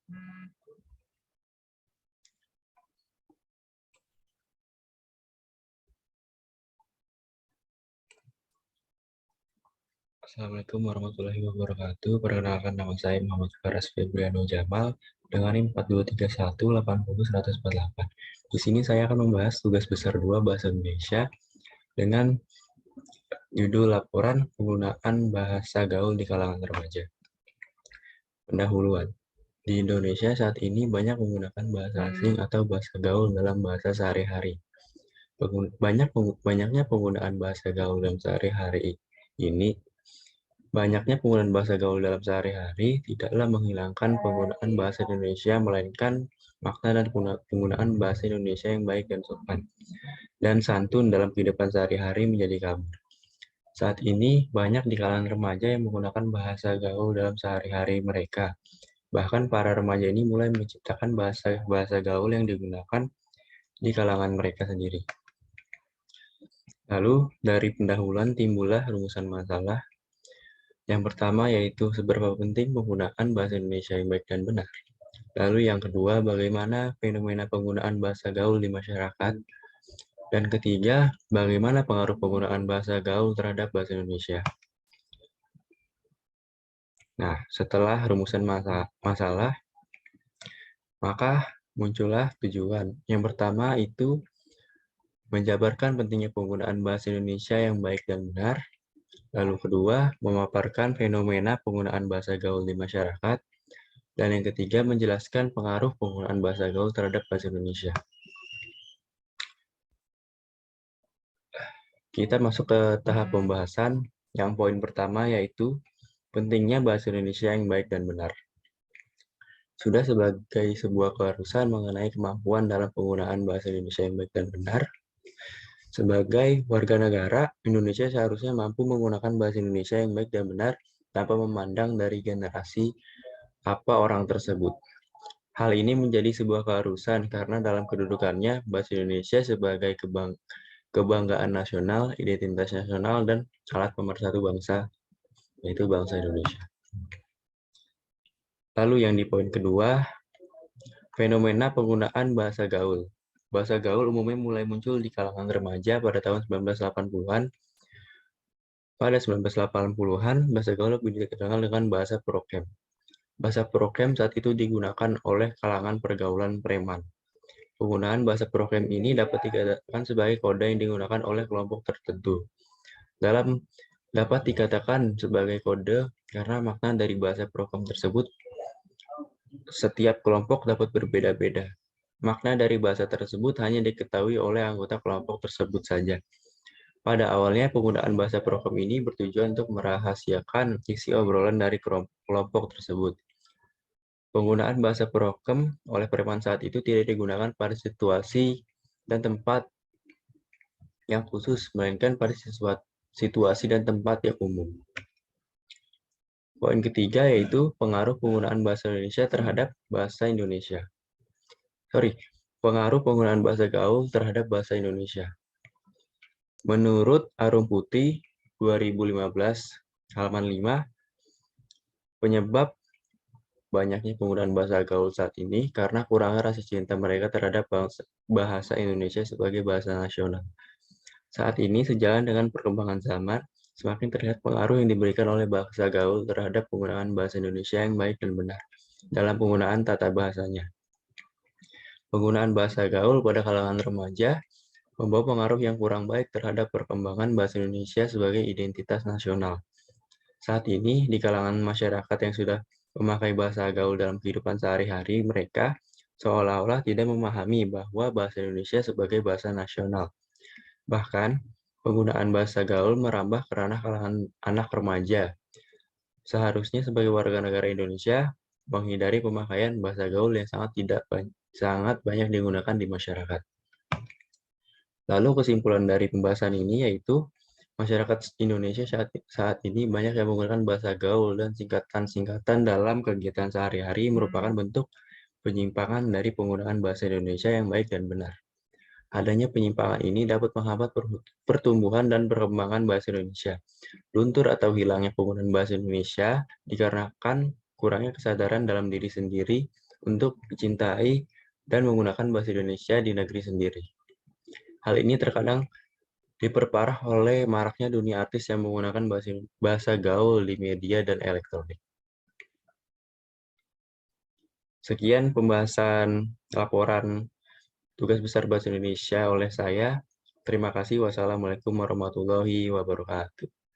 Assalamualaikum warahmatullahi wabarakatuh. Perkenalkan, nama saya Muhammad Faras Febriano Jamal dengan NIM 4231800148. Di sini saya akan membahas tugas besar 2 Bahasa Indonesia dengan judul laporan penggunaan bahasa gaul di kalangan remaja. Pendahuluan. Di Indonesia saat ini banyak menggunakan bahasa asing atau bahasa gaul dalam bahasa sehari-hari. Banyaknya penggunaan bahasa gaul dalam sehari-hari ini Banyaknya penggunaan bahasa gaul dalam sehari-hari tidaklah menghilangkan penggunaan bahasa Indonesia, melainkan makna dan penggunaan bahasa Indonesia yang baik dan sopan dan santun dalam kehidupan sehari-hari menjadi kabur. Saat ini banyak di kalangan remaja yang menggunakan bahasa gaul dalam sehari-hari mereka. Bahkan para remaja ini mulai menciptakan bahasa gaul yang digunakan di kalangan mereka sendiri. Lalu dari pendahuluan timbullah rumusan masalah. Yang pertama yaitu seberapa penting penggunaan bahasa Indonesia yang baik dan benar. Lalu yang kedua, bagaimana fenomena penggunaan bahasa gaul di masyarakat. Dan ketiga, bagaimana pengaruh penggunaan bahasa gaul terhadap bahasa Indonesia. Nah, setelah rumusan masalah, maka muncullah tujuan. Yang pertama itu menjabarkan pentingnya penggunaan bahasa Indonesia yang baik dan benar. Lalu kedua, memaparkan fenomena penggunaan bahasa gaul di masyarakat. Dan yang ketiga, menjelaskan pengaruh penggunaan bahasa gaul terhadap bahasa Indonesia. Kita masuk ke tahap pembahasan. Yang poin pertama yaitu pentingnya bahasa Indonesia yang baik dan benar. Sudah sebagai sebuah keharusan mengenai kemampuan dalam penggunaan bahasa Indonesia yang baik dan benar. Sebagai warga negara, Indonesia seharusnya mampu menggunakan bahasa Indonesia yang baik dan benar tanpa memandang dari generasi apa orang tersebut. Hal ini menjadi sebuah keharusan karena dalam kedudukannya bahasa Indonesia sebagai kebanggaan nasional, identitas nasional, dan alat pemersatu bangsa, yaitu bangsa Indonesia. Lalu yang di poin kedua, fenomena penggunaan bahasa gaul. Bahasa gaul umumnya mulai muncul di kalangan remaja pada tahun 1980-an. Pada 1980-an, bahasa gaul lebih dikenal dengan bahasa prokem. Bahasa prokem saat itu digunakan oleh kalangan pergaulan preman. Penggunaan bahasa prokem ini dapat dikatakan sebagai kode yang digunakan oleh kelompok tertentu. Dapat dikatakan sebagai kode karena makna dari bahasa prokem tersebut setiap kelompok dapat berbeda-beda. Makna dari bahasa tersebut hanya diketahui oleh anggota kelompok tersebut saja. Pada awalnya, penggunaan bahasa prokem ini bertujuan untuk merahasiakan isi obrolan dari kelompok tersebut. Penggunaan bahasa prokem oleh preman saat itu tidak digunakan pada situasi dan tempat yang khusus, melainkan pada situasi dan tempat yang umum. Poin ketiga yaitu pengaruh penggunaan bahasa Indonesia terhadap bahasa Indonesia. Pengaruh penggunaan bahasa gaul terhadap bahasa Indonesia. Menurut Arum Putih 2015 halaman 5, penyebab banyaknya penggunaan bahasa gaul saat ini karena kurangnya rasa cinta mereka terhadap bahasa Indonesia sebagai bahasa nasional. Saat ini, sejalan dengan perkembangan zaman, semakin terlihat pengaruh yang diberikan oleh bahasa gaul terhadap penggunaan bahasa Indonesia yang baik dan benar dalam penggunaan tata bahasanya. Penggunaan bahasa gaul pada kalangan remaja membawa pengaruh yang kurang baik terhadap perkembangan bahasa Indonesia sebagai identitas nasional. Saat ini, di kalangan masyarakat yang sudah memakai bahasa gaul dalam kehidupan sehari-hari, mereka seolah-olah tidak memahami bahwa bahasa Indonesia sebagai bahasa nasional. Bahkan, penggunaan bahasa gaul merambah ke ranah kalangan anak remaja. Seharusnya sebagai warga negara Indonesia, menghindari pemakaian bahasa gaul yang sangat banyak digunakan di masyarakat. Lalu kesimpulan dari pembahasan ini yaitu masyarakat Indonesia saat ini banyak yang menggunakan bahasa gaul dan singkatan-singkatan dalam kegiatan sehari-hari merupakan bentuk penyimpangan dari penggunaan bahasa Indonesia yang baik dan benar. Adanya penyimpangan ini dapat menghambat pertumbuhan dan perkembangan bahasa Indonesia. Luntur atau hilangnya penggunaan bahasa Indonesia dikarenakan kurangnya kesadaran dalam diri sendiri untuk dicintai dan menggunakan bahasa Indonesia di negeri sendiri. Hal ini terkadang diperparah oleh maraknya dunia artis yang menggunakan bahasa gaul di media dan elektronik. Sekian pembahasan laporan tugas besar bahasa Indonesia oleh saya. Terima kasih. Wassalamualaikum warahmatullahi wabarakatuh.